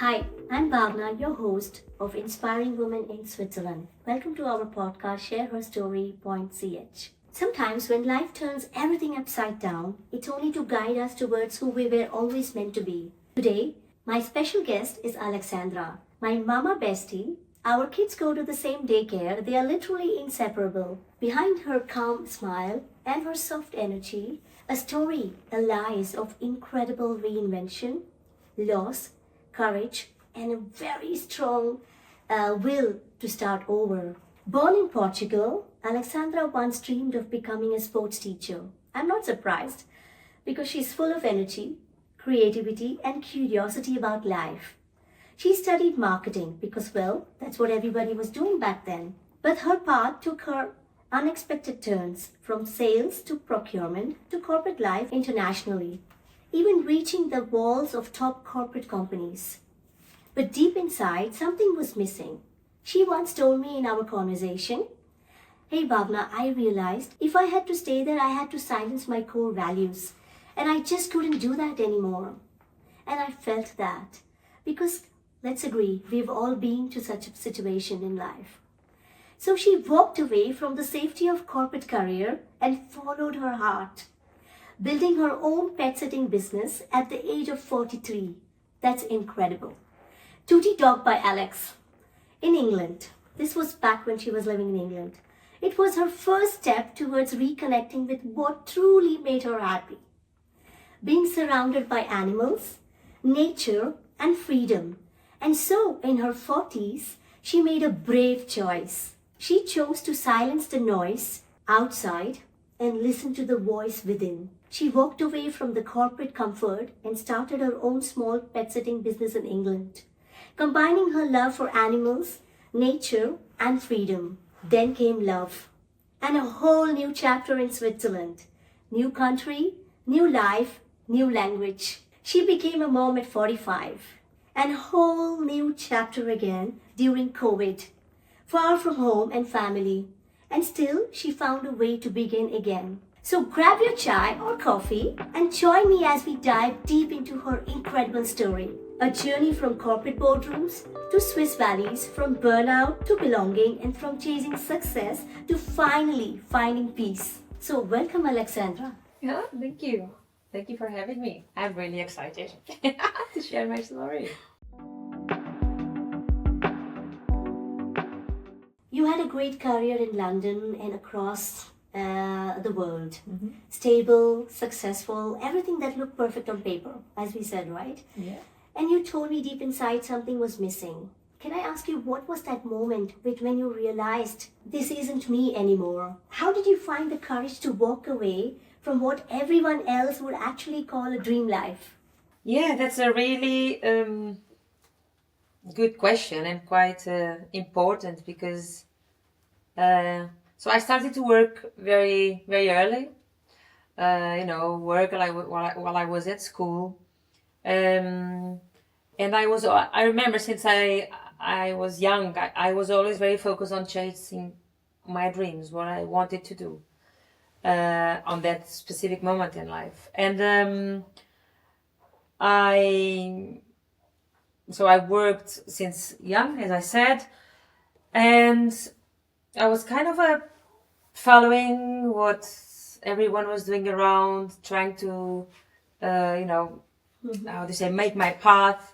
Hi, I'm Bhavana, your host of Inspiring Women in Switzerland. Welcome to our podcast, ShareHerStory.ch. Sometimes when life turns everything upside down, it's only to guide us towards who we were always meant to be. Today, my special guest is Aleksandra, my mama bestie. Our kids go to the same daycare. They are literally inseparable. Behind her calm smile and her soft energy, a story lies of incredible reinvention, loss, courage, and a very strong will to start over. Born in Portugal, Aleksandra once dreamed of becoming a sports teacher. I'm not surprised because she's full of energy, creativity, and curiosity about life. She studied marketing because, well, that's what everybody was doing back then. But her path took her unexpected turns from sales to procurement to corporate life internationally, even reaching the walls of top corporate companies. But deep inside, something was missing. She once told me in our conversation, "Hey Bhavna, I realized if I had to stay there, I had to silence my core values. And I just couldn't do that anymore." And I felt that. Because, let's agree, we've all been to such a situation in life. So she walked away from the safety of corporate career and followed her heart, building her own pet sitting business at the age of 43. That's incredible. Tootie Dog by Alex in England. This was back when she was living in England. It was her first step towards reconnecting with what truly made her happy. Being surrounded by animals, nature, and freedom. And so, in her 40s, she made a brave choice. She chose to silence the noise outside and listen to the voice within. She walked away from the corporate comfort and started her own small pet sitting business in England, combining her love for animals, nature, and freedom. Then came love and a whole new chapter in Switzerland. New country, new life, new language. She became a mom at 45 and a whole new chapter again during COVID. Far from home and family, and still she found a way to begin again. So grab your chai or coffee and join me as we dive deep into her incredible story. A journey from corporate boardrooms to Swiss valleys, from burnout to belonging, and from chasing success to finally finding peace. So welcome, Aleksandra. Yeah, thank you. Thank you for having me. I'm really excited to share my story. You had a great career in London and across the world. Stable, successful, everything that looked perfect on paper, as we said, right? Yeah. And you told me deep inside something was missing. Can I ask you, what was that moment when you realized this isn't me anymore? How did you find the courage to walk away from what everyone else would actually call a dream life? Yeah, that's a really good question and quite important because so I started to work very, very early. Work while I was at school. And I remember since I was young, I was always very focused on chasing my dreams, what I wanted to do on that specific moment in life. And I worked since young, as I said, and I was kind of following what everyone was doing around, trying to, how to say, make my path.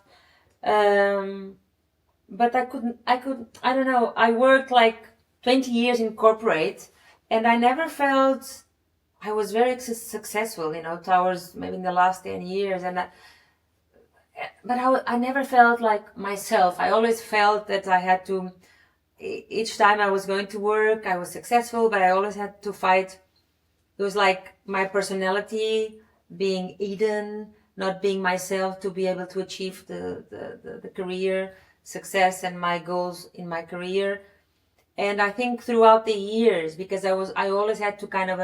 But I don't know, I worked like 20 years in corporate and I never felt I was very successful, towards maybe in the last 10 years. But I never felt like myself. I always felt that I had to, each time I was going to work, I was successful, but I always had to fight. It was like my personality being hidden, not being myself to be able to achieve the career success and my goals in my career. And I think throughout the years, because I always had to kind of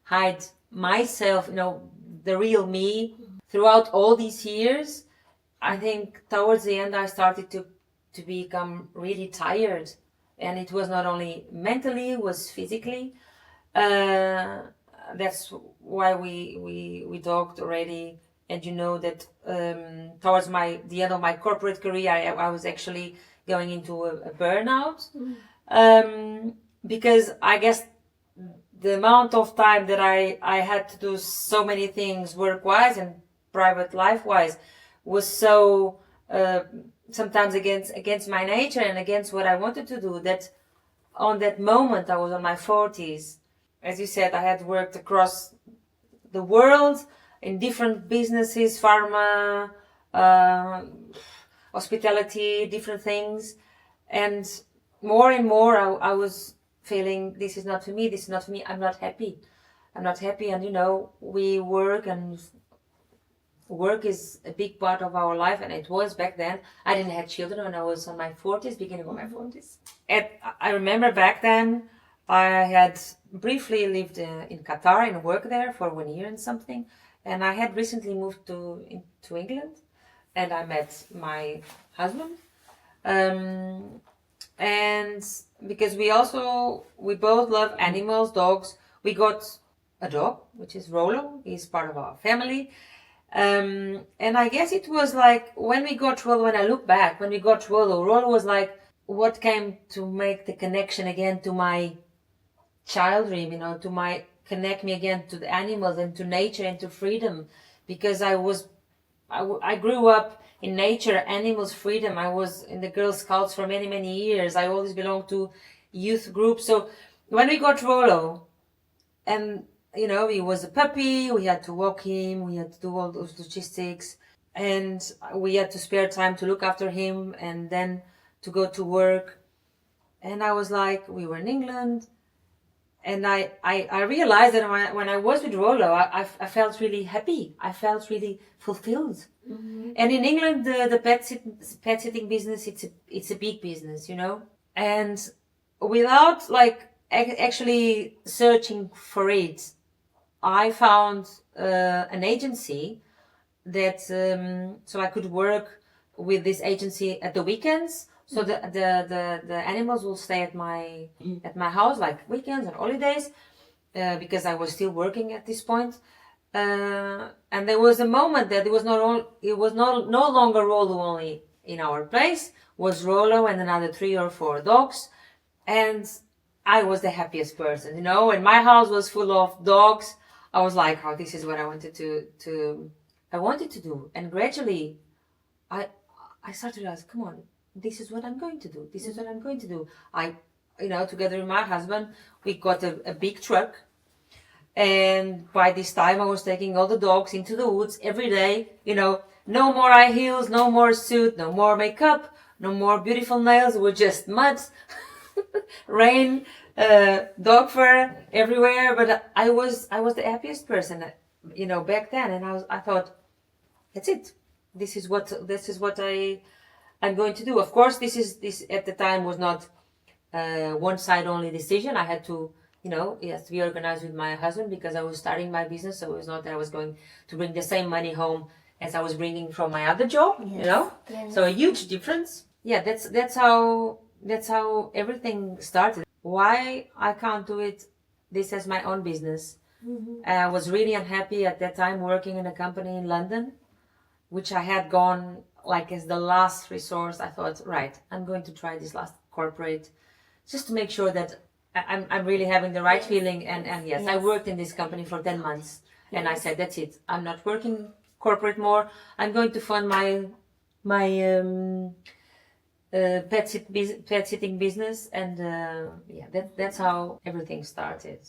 hide myself, the real me. Throughout all these years, I think towards the end I started to become really tired. And it was not only mentally, it was physically. That's why we talked already and you know that towards the end of my corporate career, I was actually going into a burnout, because I guess the amount of time that I had to do so many things work-wise and private life-wise was so sometimes against my nature and against what I wanted to do, that on that moment I was on my 40s. As you said, I had worked across the world in different businesses, pharma, hospitality, different things. And more and more I was feeling, this is not for me, I'm not happy. And we work, and work is a big part of our life, and it was back then. I didn't have children when I was on my 40s, beginning of my 40s. And I remember back then I had briefly lived in Qatar and worked there for 1 year and something. And I had recently moved to England, and I met my husband. And because we both love animals, dogs. We got a dog, which is Rolo. He's part of our family. And I guess it was like when we got Rolo, Rolo was like what came to make the connection again to my child dream, to connect me again to the animals and to nature and to freedom, because I grew up in nature, animals, freedom. I was in the Girl Scouts for many, many years. I always belonged to youth groups. So when we got Rolo, and he was a puppy, we had to walk him, we had to do all those logistics, and we had to spare time to look after him and then to go to work. And I was like, we were in England, and I realized that when I was with Rolo, I felt really happy. I felt really fulfilled. Mm-hmm. And in England, the pet sitting business, it's a big business, And without actually searching for it, I found an agency that so I could work with this agency at the weekends. So the animals will stay at my house, like weekends and holidays, because I was still working at this point. And there was a moment that it was no longer Rolo only in our place. Was Rolo and another 3 or 4 dogs, and I was the happiest person, And my house was full of dogs. I was like, oh, this is what I wanted to do. And gradually, I started to ask, come on, this is what I'm going to do. This is what I'm going to do. Together with my husband, we got a big truck. And by this time, I was taking all the dogs into the woods every day. No more high heels, no more suit, no more makeup, no more beautiful nails. It was just mud, rain, dog fur everywhere. But I was the happiest person, back then. And I thought, that's it. This is what I'm going to do. Of course, this at the time was not one side only decision. I had to, it has to be organized with my husband, because I was starting my business. So it was not that I was going to bring the same money home as I was bringing from my other job, Yes. So a huge difference. Yeah, that's how everything started. Why I can't do this as my own business? Mm-hmm. I was really unhappy at that time working in a company in London, which I had gone as the last resource. I thought, right, I'm going to try this last corporate just to make sure that I'm really having the right feeling. And yes, I worked in this company for 10 months. Yes. And I said, that's it. I'm not working corporate more. I'm going to fund my pet sitting business. And that's how everything started.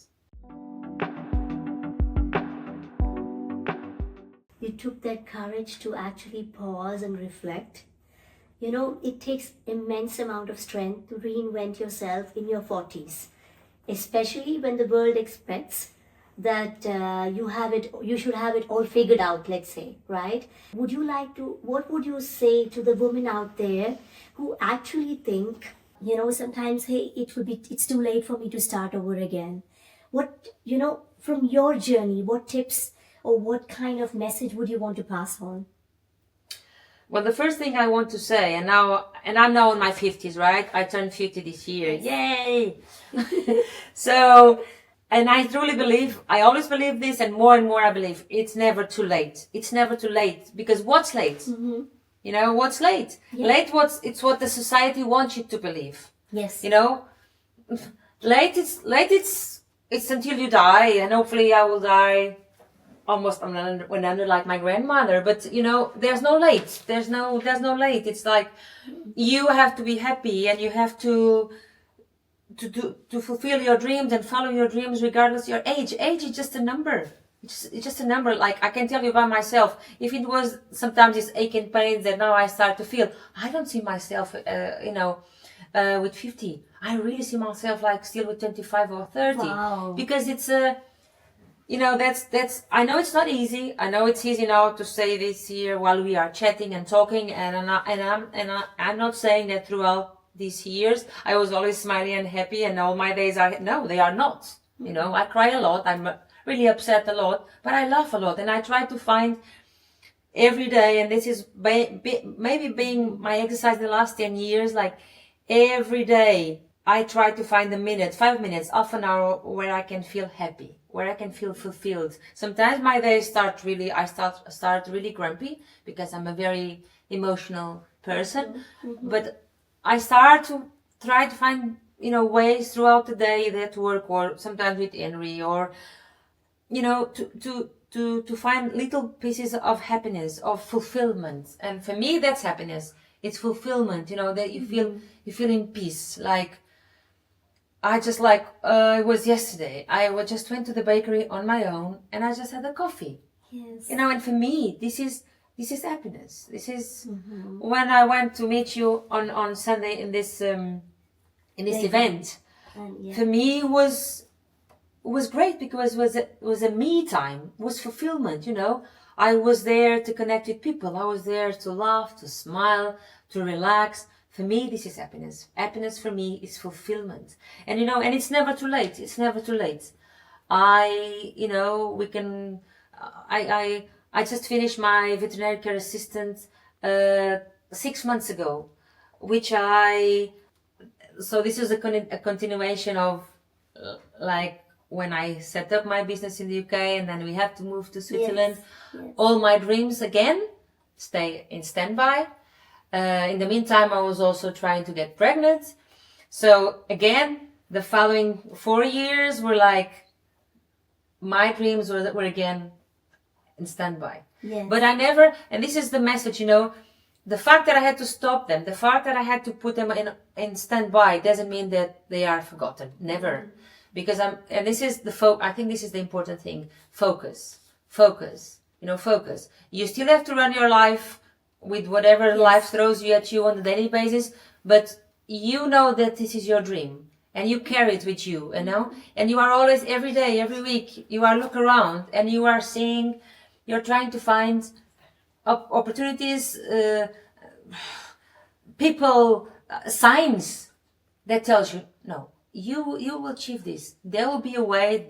You took that courage to actually pause and reflect. It takes immense amount of strength to reinvent yourself in your 40s, especially when the world expects that you should have it all figured out, let's say, right? What would you say to the women out there who actually think, sometimes, hey, it's too late for me to start over again? What, from your journey, what tips or what kind of message would you want to pass on? Well, the first thing I want to say, and I'm now in my 50s, right? I turned 50 this year. Yay! So And I truly believe, I always believe this, and more I believe, it's never too late. It's never too late. Because what's late? Mm-hmm. You know, what's late? Yeah. Late, it's what the society wants you to believe. Yes. You know, it's until you die, and hopefully I will die almost when under like my grandmother. But you know, there's no late. There's no late. It's like you have to be happy, and you have to fulfill your dreams and follow your dreams regardless of your age. Age is just a number. It's just a number. Like I can tell you by myself, if it was sometimes it's aching pains that now I start to feel, I don't see myself, with 50. I really see myself like still with 25 or 30. Wow. Because it's that's I know it's not easy. I know it's easy now to say this here while we are chatting and talking, and I'm not saying that throughout these years I was always smiling and happy and all my days are, no, they are not. You know, I cry a lot, I'm really upset a lot, but I laugh a lot, and I try to find every day, and this is maybe being my exercise the last 10 years, like every day I try to find a minute, 5 minutes, half an hour where I can feel happy, where I can feel fulfilled. Sometimes my days start really grumpy because I'm a very emotional person, but I start to try to find, ways throughout the day that work, or sometimes with Henry, or, to find little pieces of happiness, of fulfillment. And for me, that's happiness. It's fulfillment, that you feel in peace. Like, it was yesterday. I just went to the bakery on my own, and I just had a coffee. Yes. And for me, this is happiness. This is when I went to meet you on Sunday in this event. For me, was great because it was a me time. It was fulfillment. I was there to connect with people. I was there to laugh, to smile, to relax. For me, this is happiness. Happiness for me is fulfillment. And and it's never too late. It's never too late. I just finished my veterinary care assistant 6 months ago, so this is a continuation of like when I set up my business in the UK, and then we have to move to Switzerland. Yes. All my dreams again stay in standby. In the meantime, I was also trying to get pregnant. So again, the following 4 years were like my dreams were again in standby. Yes. But I never, and this is the message, the fact that I had to stop them, the fact that I had to put them in standby doesn't mean that they are forgotten. Never. Because and this is I think this is the important thing. Focus. Focus. You still have to run your life with whatever life throws at you on a daily basis, but you know that this is your dream. And you carry it with you, and you are always, every day, every week, you are look around and you are seeing, you're trying to find opportunities, people, signs that tells you, no, you will achieve this. There will be a way,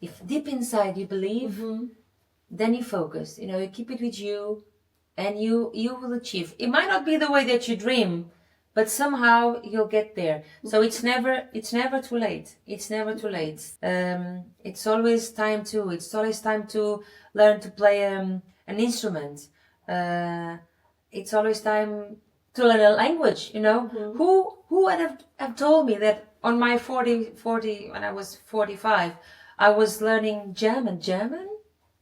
If deep inside you believe, then you focus, you keep it with you, and you will achieve. It might not be the way that you dream, but somehow you'll get there. So it's never too late. It's never too late. It's always time to learn to play an instrument. It's always time to learn a language. Who would have told me that on my 40 when I was 45, I was learning German,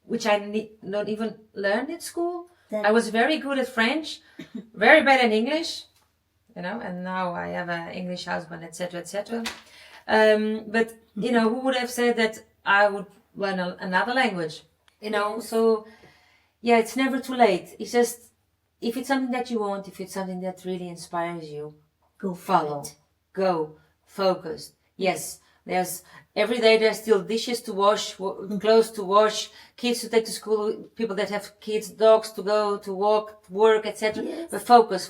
which I not even learned at school. I was very good at French, very bad at English. And now I have an English husband, etc., etc. But, who would have said that I would learn another language? So, yeah, it's never too late. It's just, if it's something that you want, if it's something that really inspires you, go follow, go, focus. Yes, every day there's still dishes to wash, clothes to wash, kids to take to school, people that have kids, dogs to go to walk, work, etc. Yes. But focus.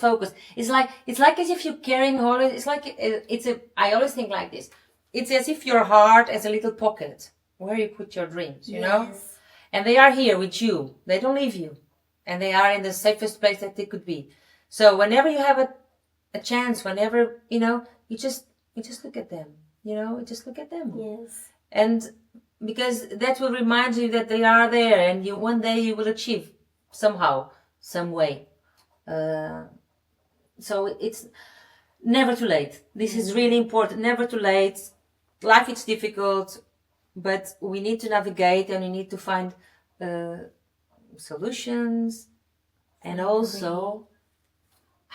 It's like as if you're carrying always. I always think like this. It's as if your heart has a little pocket where you put your dreams, Yes. And they are here with you. They don't leave you, and they are in the safest place that they could be. So whenever you have a chance, whenever you just look at them. just look at them. Yes. And because that will remind you that they are there, and one day you will achieve somehow, some way. So it's never too late. This is really important. Never too late. Life is difficult, but we need to navigate, and we need to find solutions, and also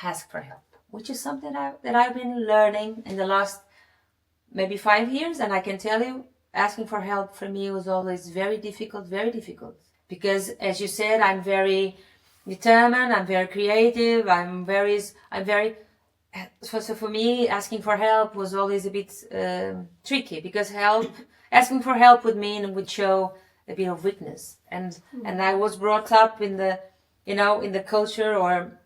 ask for help, which is something that I've been learning in the last maybe 5 years. And I can tell you, asking for help for me was always very difficult, because as you said, I'm very determined, I'm very creative, I'm very, so for me, asking for help was always a bit tricky, because asking for help would show a bit of weakness, and I was brought up in the culture, or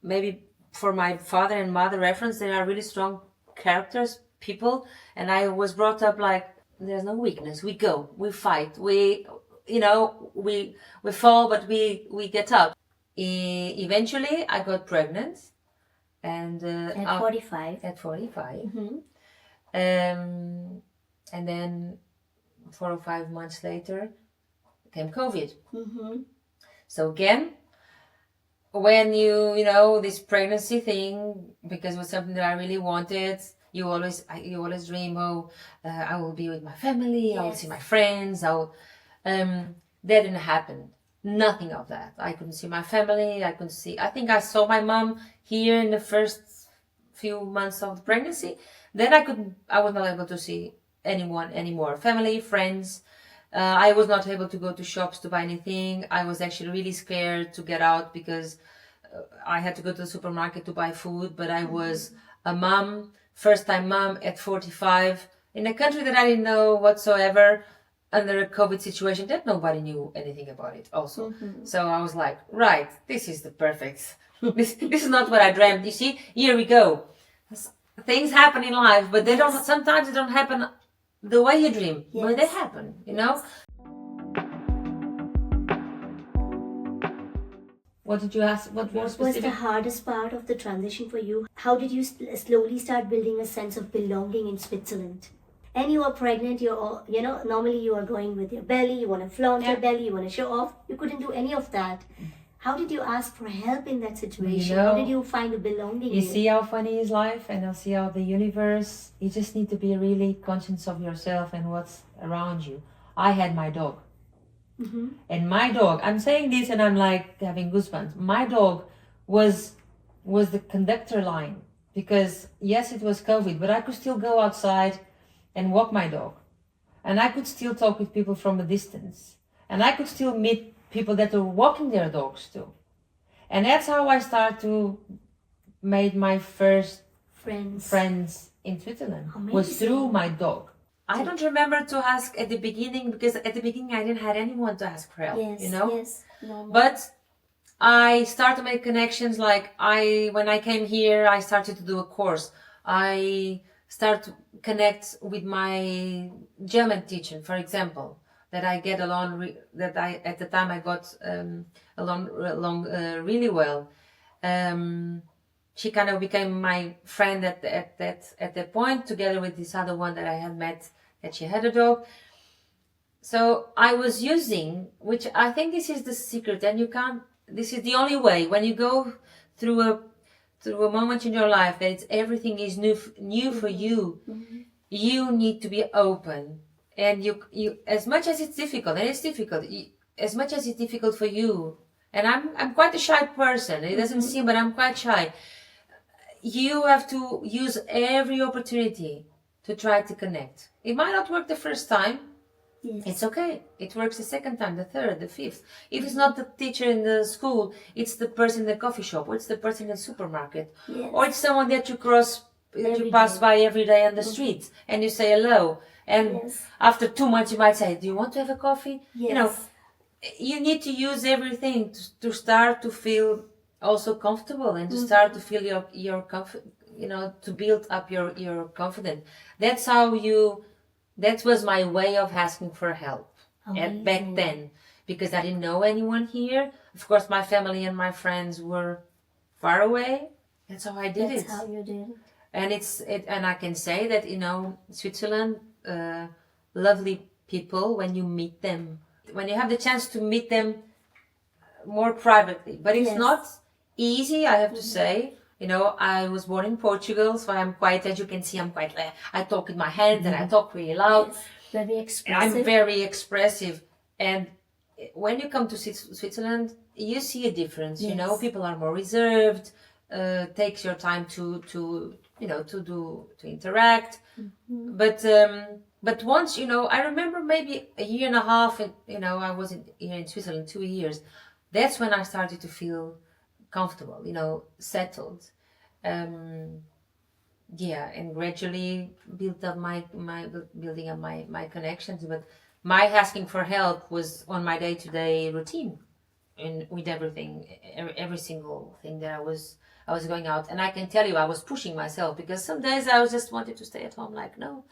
maybe for my father and mother reference, they are really strong characters, people, and I was brought up like, there's no weakness. We go, we fight, we fall, but we get up. Eventually, I got pregnant, and at 45. At 45, Mm-hmm. And then 4 or 5 months later came COVID. Mm-hmm. So again, when this pregnancy thing, because it was something that I really wanted, you always dream, I will be with my family, I will see my friends. That didn't happen. Nothing of that. I couldn't see my family. I think I saw my mom here in the first few months of the pregnancy. Then I was not able to see anyone anymore. Family, friends. I was not able to go to shops to buy anything. I was actually really scared to get out, because I had to go to the supermarket to buy food. But I was a mom, first-time mom at 45, in a country that I didn't know whatsoever, under a COVID situation that nobody knew anything about it also. Mm-hmm. So I was like, right, this is the perfect, this is not what I dreamt. You see, here we go. Things happen in life, but sometimes they don't happen the way you dream, but they happen, What did you ask? What was the hardest part of the transition for you? How did you slowly start building a sense of belonging in Switzerland? And you are pregnant, normally you are going with your belly, you want to flaunt your belly, you want to show off. You couldn't do any of that. How did you ask for help in that situation? How did you find the belonging? You see how funny is life, and you see how the universe, you just need to be really conscious of yourself and what's around you. I had my dog. Mm-hmm. And my dog, I'm saying this and I'm like having goosebumps. My dog was the conductor line, because yes, it was COVID, but I could still go outside and walk my dog, and I could still talk with people from a distance, and I could still meet people that were walking their dogs too. And that's how I started to make my first friends in Switzerland. Amazing. Was through my dog. I don't remember to ask at the beginning, because at the beginning I didn't have anyone to ask for help. Yes. No. But I started to make connections. Like when I came here, I started to do a course. I start to connect with my German teacher, for example, that I get along, at the time I got along really well. She kind of became my friend at that point, together with this other one that I had met, that she had a dog. So I was using, which I think this is the secret, and this is the only way, when you go through a moment in your life that everything is new for you. Mm-hmm. You need to be open, and you as much as it's difficult, and it's difficult, as much as it's difficult for you. And I'm quite a shy person. It doesn't seem, but I'm quite shy. You have to use every opportunity to try to connect. It might not work the first time. Yes. It's okay. It works the second time, the third, the fifth. If it's not the teacher in the school, it's the person in the coffee shop, or it's the person in the supermarket, or it's someone that you pass by every day on the streets, and you say hello. And after 2 months, you might say, "Do you want to have a coffee?" Yes. You need to use everything to start to feel also comfortable, and to start to feel your to build up your confidence. That was my way of asking for help back then, because I didn't know anyone here. Of course, my family and my friends were far away. That's how I did it. That's how you did it. And and I can say that, Switzerland, lovely people when you meet them, when you have the chance to meet them more privately. But it's not easy, I have to say. I was born in Portugal, so I'm quite, as you can see, I talk with my hands and I talk really loud. Yes. Very expressive. I'm very expressive. And when you come to Switzerland, you see a difference. People are more reserved, takes your time to interact. But once, I remember maybe a year and a half, I was here in Switzerland 2 years. That's when I started to feel comfortable, settled. And gradually building up my connections. But my asking for help was on my day-to-day routine, and with everything, every single thing that I was going out. And I can tell you, I was pushing myself, because some days I was just wanted to stay at home, like, no,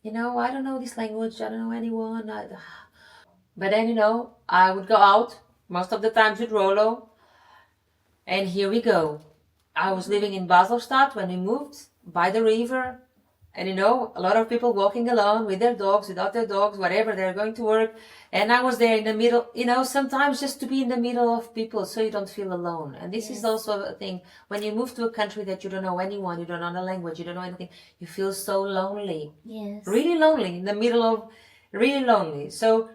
I don't know this language, I don't know anyone. But then, I would go out most of the times with Rolo, and here we go. I was living in Baselstadt when we moved, by the river, and a lot of people walking alone with their dogs, without their dogs, whatever, they're going to work. And I was there in the middle, sometimes just to be in the middle of people so you don't feel alone. And this is also a thing. When you move to a country that you don't know anyone, you don't know the language, you don't know anything, you feel so lonely. Yes. Really lonely, in the middle of, really lonely. So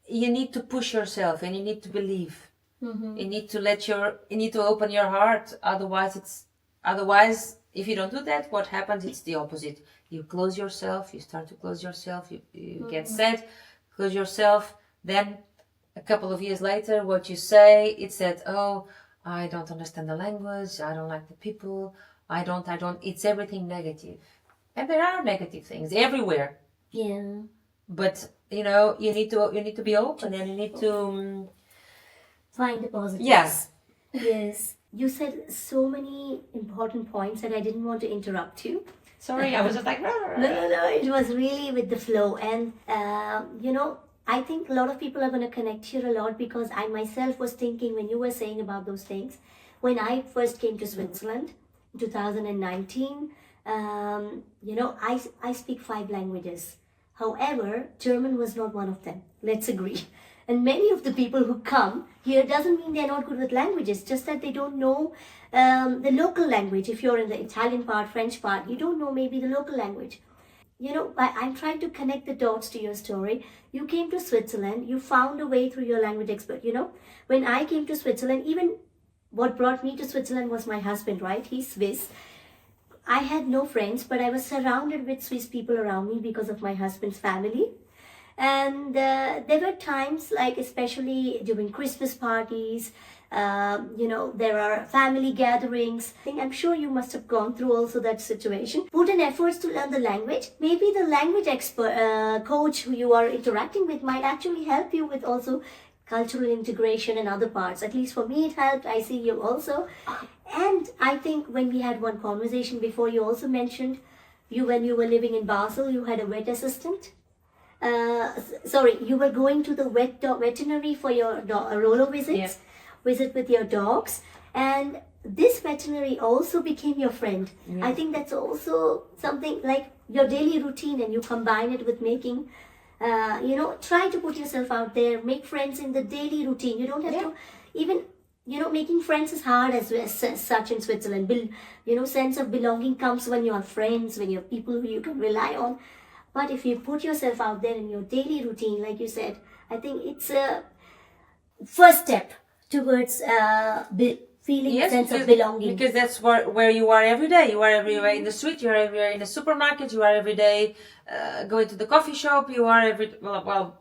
you need to push yourself, and you need to believe. You need to open your heart. Otherwise, if you don't do that, what happens? It's the opposite. You close yourself, you start to close yourself, you get sad, close yourself. Then a couple of years later, what you say, it's that, oh, I don't understand the language, I don't like the people, I don't, it's everything negative. And there are negative things everywhere. Yeah. But, you need to be open, and you need to find the positives. Yes. Yes. You said so many important points that I didn't want to interrupt you. Sorry, I was just like, No, it was really with the flow. And, I think a lot of people are going to connect here a lot, because I myself was thinking when you were saying about those things, when I first came to Switzerland in 2019, I speak 5 languages. However, German was not one of them. Let's agree. And many of the people who come here doesn't mean they're not good with languages, just that they don't know the local language. If you're in the Italian part, French part, you don't know maybe the local language. I'm trying to connect the dots to your story. You came to Switzerland, you found a way through your language expert. When I came to Switzerland, even what brought me to Switzerland was my husband, right? He's Swiss. I had no friends, but I was surrounded with Swiss people around me because of my husband's family. And there were times, like especially during Christmas parties, there are family gatherings. I'm sure you must have gone through also that situation. Put in efforts to learn the language. Maybe the language expert, coach who you are interacting with might actually help you with also cultural integration and other parts. At least for me it helped. I see you also. And I think when we had one conversation before, you also mentioned when you were living in Basel, you had a vet assistant. You were going to the veterinary for your Rolo visits, visit with your dogs, and this veterinary also became your friend. I think that's also something like your daily routine, and you combine it with making, try to put yourself out there, make friends in the daily routine. You don't have to even, making friends is hard as such in Switzerland. Sense of belonging comes when you have friends, when you have people who you can rely on. But if you put yourself out there in your daily routine, like you said, I think it's a first step towards feeling a sense of belonging. Because that's where you are every day. You are everywhere in the street, you are everywhere in the supermarket, you are every day going to the coffee shop, you are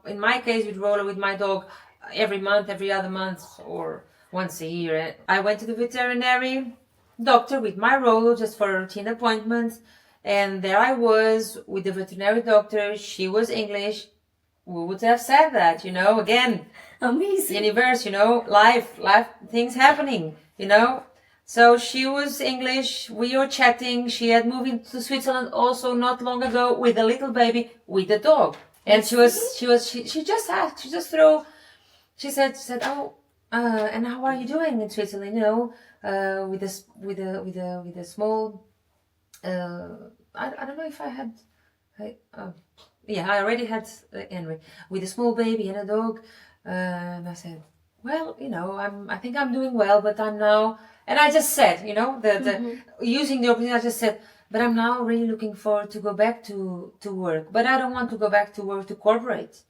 in my case with Rolo, with my dog, every month, every other month, or once a year. I went to the veterinary doctor with my Rolo just for a routine appointment. And there I was with the veterinary doctor. She was English. Who would have said that, again. Amazing. Universe, life, things happening, So she was English. We were chatting. She had moved to Switzerland also not long ago with a little baby, with a dog. And she said, oh, and how are you doing in Switzerland, with a small I don't know if I had, I already had Henry with a small baby and a dog. And I said, well, I think I'm doing well, but I'm now, and I just said, using the opportunity, I just said, but I'm now really looking forward to go back to work. But I don't want to go back to work to corporate.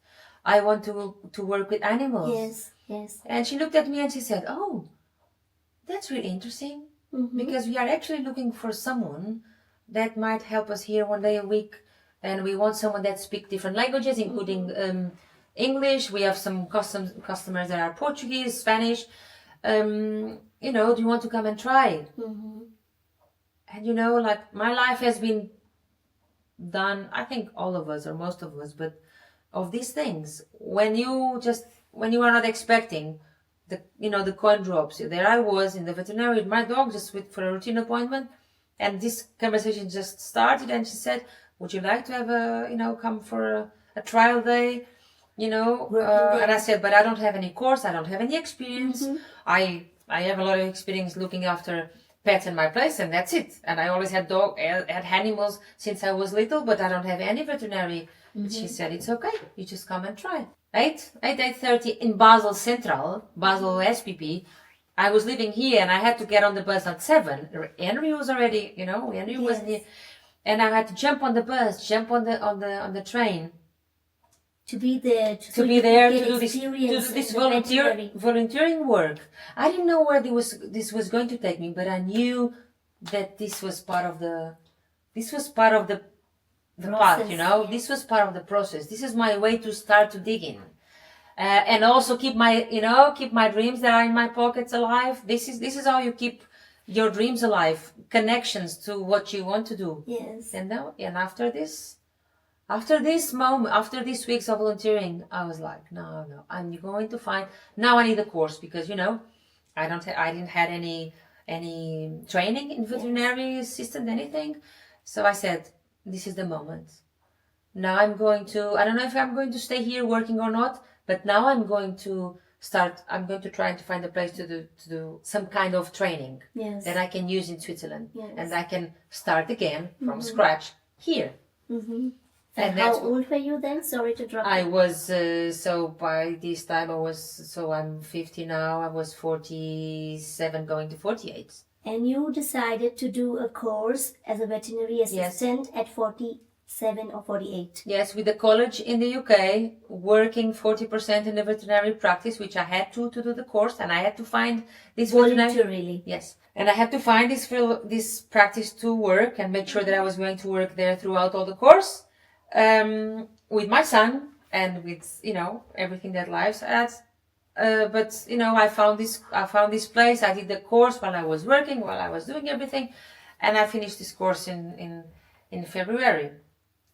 I want to work with animals. Yes, yes. And she looked at me and she said, oh, that's really interesting. Because we are actually looking for someone that might help us here one day a week. And we want someone that speaks different languages, including English. We have some customers that are Portuguese, Spanish. Do you want to come and try? And like my life has been done, I think all of us or most of us, but of these things, when you are not expecting, the coin drops. There I was in the veterinary with my dog just for a routine appointment, and this conversation just started, and she said, would you like to have come for a trial day? And I said, but I don't have any course, I don't have any experience. I have a lot of experience looking after pets in my place, and that's it. And I always had animals since I was little, but I don't have any veterinary. She said, it's okay, you just come and try. 8:30 in Basel Central, Basel SPP. I was living here and I had to get on the bus at 7. Henry was already, Henry was near. And I had to jump on the bus, jump on the train. To be there, to do this volunteering work. I didn't know where this was going to take me, but I knew that this was part of the path, This was part of the process. This is my way to start to dig in, and also keep my dreams that are in my pockets alive. This is how you keep your dreams alive, connections to what you want to do. Yes. And after this moment, after these weeks of volunteering, I was like, no, I'm going to find. Now I need a course because I didn't have any training in veterinary assistant, anything. So I said, this is the moment. Now I'm going to. I don't know if I'm going to stay here working or not, but now I'm going to start. I'm going to try to find a place to do some kind of training that I can use in Switzerland, and I can start again from scratch here. And how old were you then? Sorry to drop. I was, by this time I'm 50 now, I was 47 going to 48. And you decided to do a course as a veterinary assistant at 47 or 48. Yes, with the college in the UK, working 40% in the veterinary practice, which I had to do the course, and I had to find this voluntarily. Yes. And I had to find this practice to work and make sure that I was going to work there throughout all the course. With my son and with everything that life adds, but I found this place. I did the course while I was working, while I was doing everything, and I finished this course in February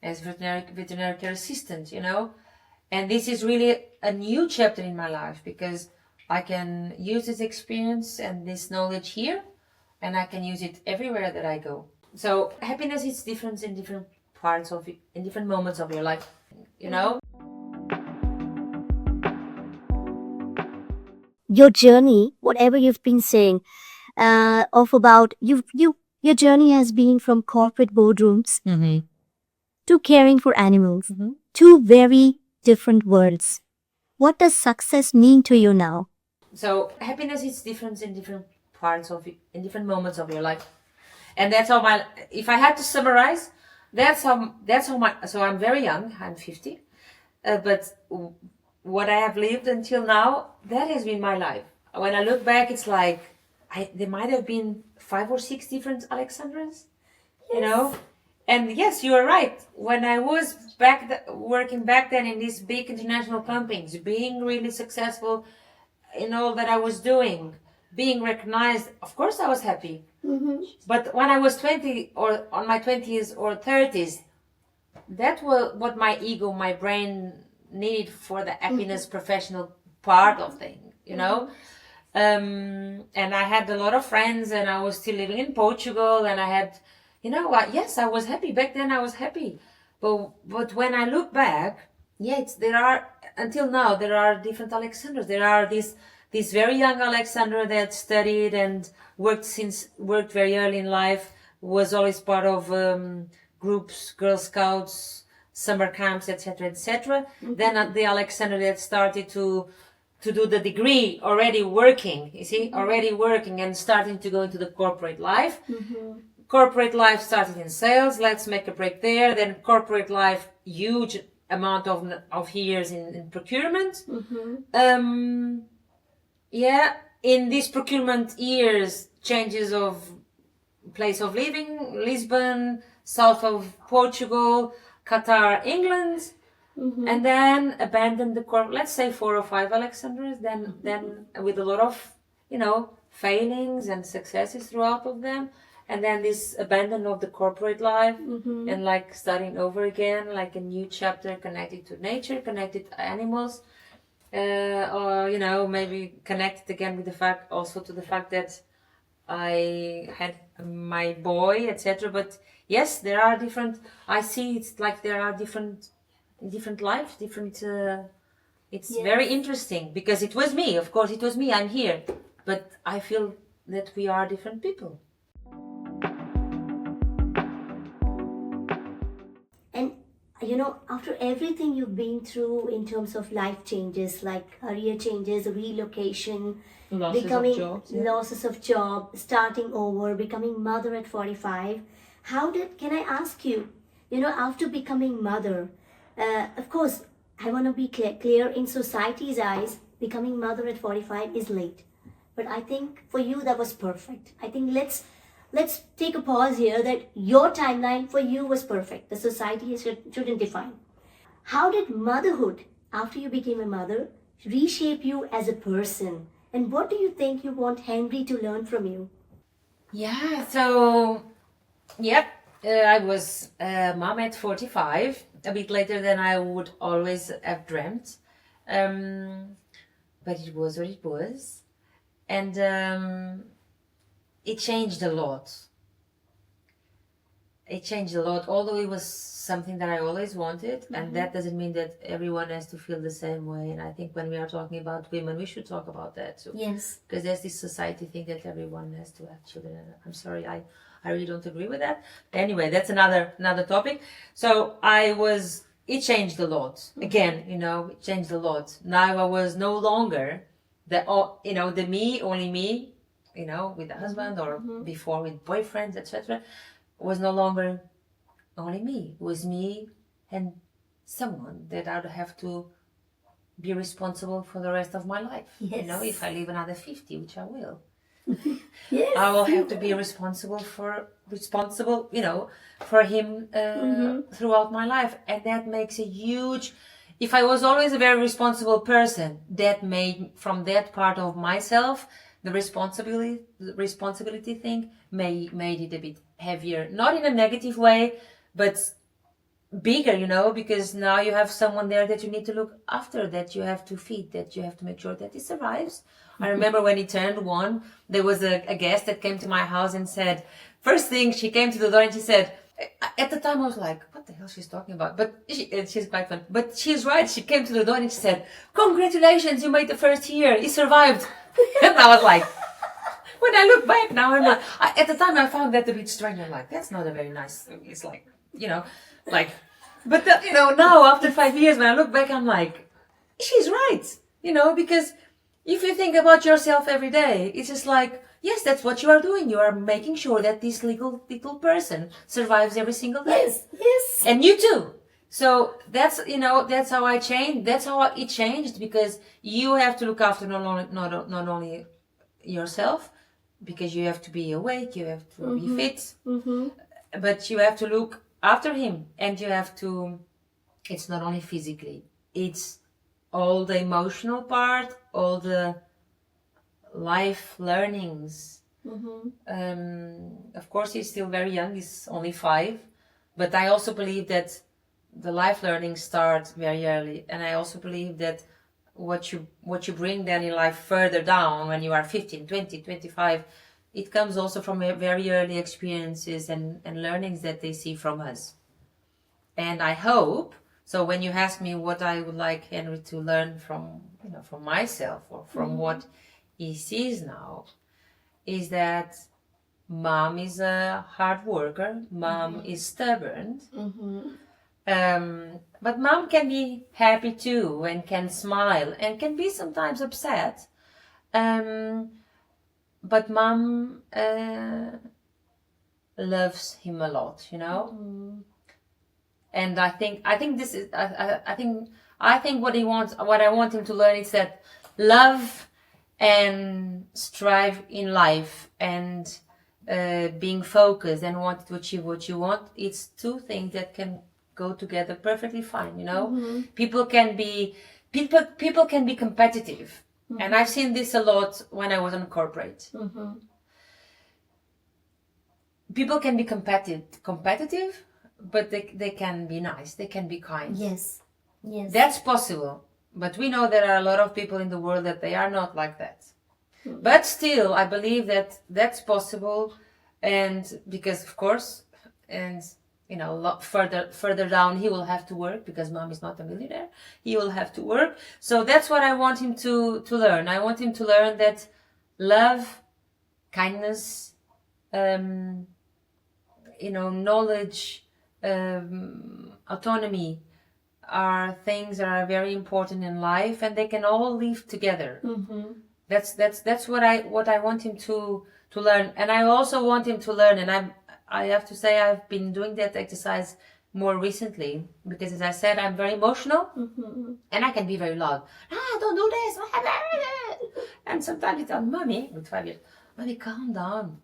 as veterinary care assistant. And this is really a new chapter in my life because I can use this experience and this knowledge here, and I can use it everywhere that I go. So happiness is different in different parts of it, in different moments of your life, Your journey, whatever you've been saying, your journey has been from corporate boardrooms to caring for animals, two very different worlds. What does success mean to you now? So happiness is different in different parts of it, in different moments of your life, and that's how if I had to summarize. So I'm very young, I'm 50, but what I have lived until now, that has been my life. When I look back, it's like, there might have been 5 or 6 different Aleksandras, and yes, you are right. When I was working back then in these big international companies, being really successful in all that I was doing, being recognized, of course I was happy. But when I was 20 or on my 20s or 30s, that was what my ego, my brain needed for the happiness professional part of things, and I had a lot of friends and I was still living in Portugal and I had, yes, I was happy. Back then I was happy. But when I look back, until now, there are different Aleksandras. There are this very young Aleksandra that studied and worked very early in life, was always part of groups, Girl Scouts, summer camps, etc., etc. Then at the Aleksandra that started to do the degree, already working, you see, already working and starting to go into the corporate life. Corporate life started in sales. Let's make a break there. Then corporate life, huge amount of years in procurement. Yeah, in these procurement years, changes of place of living, Lisbon, south of Portugal, Qatar, England, and then abandoned the let's say 4 or 5 Aleksandras, then with a lot of, failings and successes throughout of them. And then this abandon of the corporate life and like starting over again, like a new chapter connected to nature, connected to animals, or maybe connected again with the fact that I had my boy, etc. But yes, there are different. I see it's like there are different lives, different. It's very interesting because it was me. Of course, it was me. I'm here, but I feel that we are different people. After everything you've been through in terms of life changes, like career changes, relocation, losses of job, starting over, becoming mother at 45, can I ask you, after becoming mother, of course, I want to be clear, in society's eyes, becoming mother at 45 is late. But I think for you, that was perfect. I think let's take a pause here that your timeline for you was perfect. The society shouldn't define. How did motherhood, after you became a mother, reshape you as a person? And what do you think you want Henry to learn from you? Yeah, so, I was a mom at 45, a bit later than I would always have dreamt. But it was what it was. And it changed a lot. Although it was something that I always wanted, and that doesn't mean that everyone has to feel the same way. And I think when we are talking about women, we should talk about that too. Yes. Because there's this society thing that everyone has to have children. I'm sorry, I really don't agree with that. Anyway, that's another topic. So it changed a lot. Again, it changed a lot. Now I was no longer the me, only me, with a husband or before with boyfriends, etc. Was no longer only me. It was me and someone that I would have to be responsible for the rest of my life. Yes. If I live another 50, which I will. Yes. I will have to be responsible for him throughout my life. And that makes a huge... If I was always a very responsible person, that made, from that part of myself, the responsibility thing made it a bit heavier. Not in a negative way, but bigger, because now you have someone there that you need to look after, that you have to feed, that you have to make sure that he survives. I remember when he turned 1, there was a guest that came to my house and said, first thing, she came to the door and she said, at the time I was like, what the hell she's talking about? But she's quite fun. But she's right. She came to the door and she said, congratulations, you made the first year. He survived. And I was like, when I look back now, I'm like, at the time I found that a bit strange. I'm like, that's not a very nice, it's like, but now after 5 years, when I look back, I'm like, she's right. Because if you think about yourself every day, it's just like, yes, that's what you are doing. You are making sure that this little person survives every single day. Yes. And you too. So that's how I changed. That's how it changed, because you have to look after not only yourself, because you have to be awake, you have to be fit, but you have to look after him, and you have to. It's not only physically; it's all the emotional part, all the life learnings. Of course, he's still very young. He's only 5, but I also believe that the life learnings start very early, and I also believe that what you bring then in life further down, when you are 15, 20, 25, it comes also from very early experiences and learnings that they see from us. And I hope, so when you ask me what I would like Henry to learn from myself, or from what he sees now, is that Mom is a hard worker. Mom is stubborn. But mom can be happy too, and can smile, and can be sometimes upset. But mom loves him a lot, And I think this is I think what I want him to learn is that love and strive in life and being focused and want to achieve what you want, it's two things that can go together perfectly fine, People can be competitive. And I've seen this a lot when I was in corporate. People can be competitive, but they can be nice, they can be kind. Yes. That's possible. But we know there are a lot of people in the world that they are not like that. But still, I believe that that's possible. And because, of course, and a lot further down, he will have to work because mom is not a millionaire. He will have to work. So that's what I want him to learn. I want him to learn that love, kindness, knowledge, autonomy are things that are very important in life, and they can all live together. That's what I want him to learn. And I also want him to learn, and I have to say I've been doing that exercise more recently, because as I said, I'm very emotional, and I can be very loud. Don't do this. And sometimes I tell mommy, with 5 years, mommy, calm down.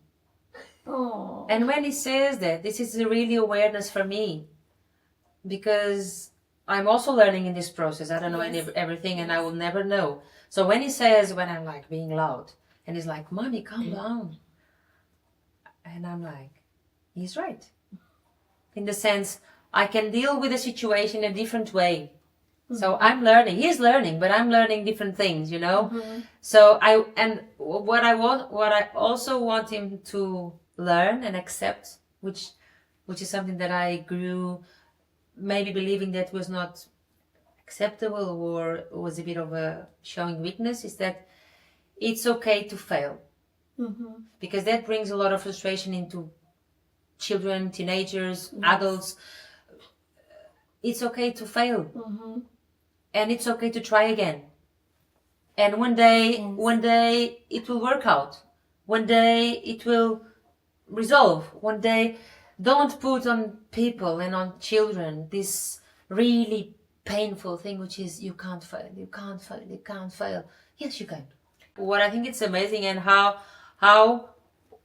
Oh. And when he says that, this is really awareness for me, because I'm also learning in this process. I don't know everything, and I will never know. So when he says, when I'm like being loud, and he's like, mommy, calm down. And I'm like, he's right. In the sense, I can deal with the situation in a different way. So I'm learning. He's learning, but I'm learning different things, So what I also want him to learn and accept, which is something that I grew maybe believing that was not acceptable or was a bit of a showing weakness, is that it's okay to fail. Because that brings a lot of frustration into children, teenagers, adults. It's okay to fail. And it's okay to try again. And one day it will work out. One day it will resolve. One day, don't put on people and on children this really painful thing, which is you can't fail, you can't fail, you can't fail. Yes, you can. What I think it's amazing, and how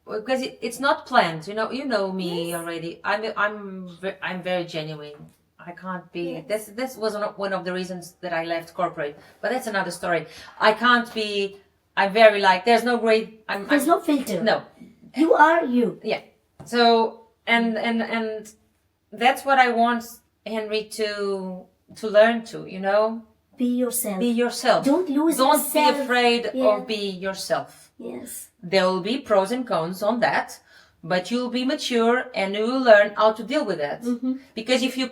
because it's not planned. You know me already. I'm very genuine. I can't be. This was one of the reasons that I left corporate, but that's another story. I can't be. I'm very there's no great. There's no filter. No. You are you. Yeah. So and that's what I want Henry to learn to. Be yourself. Be yourself. Don't lose Don't yourself. be afraid of being yourself. Yes. There will be pros and cons on that, but you'll be mature and you will learn how to deal with that. Because if you,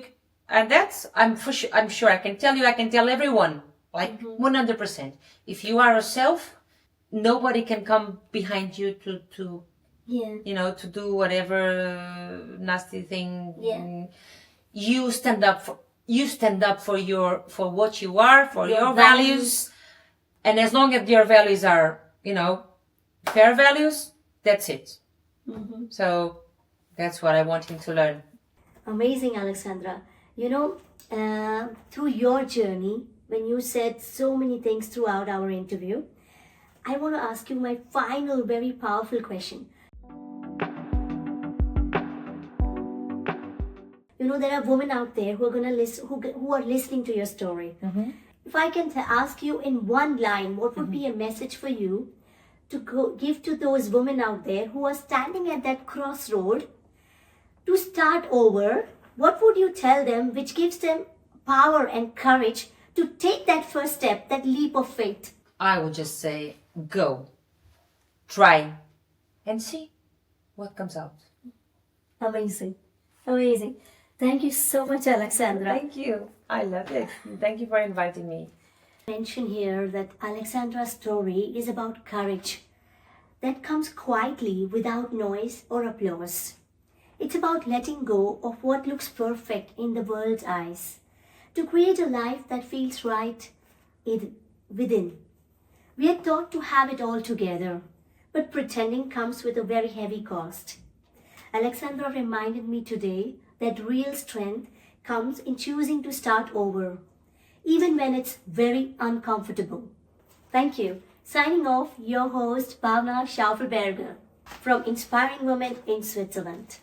and that's, I'm sure I can tell everyone, 100%. If you are yourself, nobody can come behind you to to do whatever nasty thing. Yeah. You stand up for what you are, for your values. And as long as your values are, fair values, that's it. So that's what I want him to learn. Amazing, Aleksandra. Through your journey, when you said so many things throughout our interview, I want to ask you my final, very powerful question. There are women out there who are going to listen, who are listening to your story. If I can ask you in one line, what would be a message for you to give to those women out there who are standing at that crossroad to start over? What would you tell them which gives them power and courage to take that first step, that leap of faith? I would just say, go, try, and see what comes out. Amazing. Amazing. Thank you so much, Aleksandra. Thank you. I love it. Thank you for inviting me. Mention here that Aleksandra's story is about courage. that comes quietly without noise or applause. It's about letting go of what looks perfect in the world's eyes to create a life that feels right within. We are taught to have it all together, but pretending comes with a very heavy cost. Aleksandra reminded me today that real strength comes in choosing to start over, even when it's very uncomfortable. Thank you. Signing off, your host Bhavana Schaufelberger from Inspiring Women in Switzerland.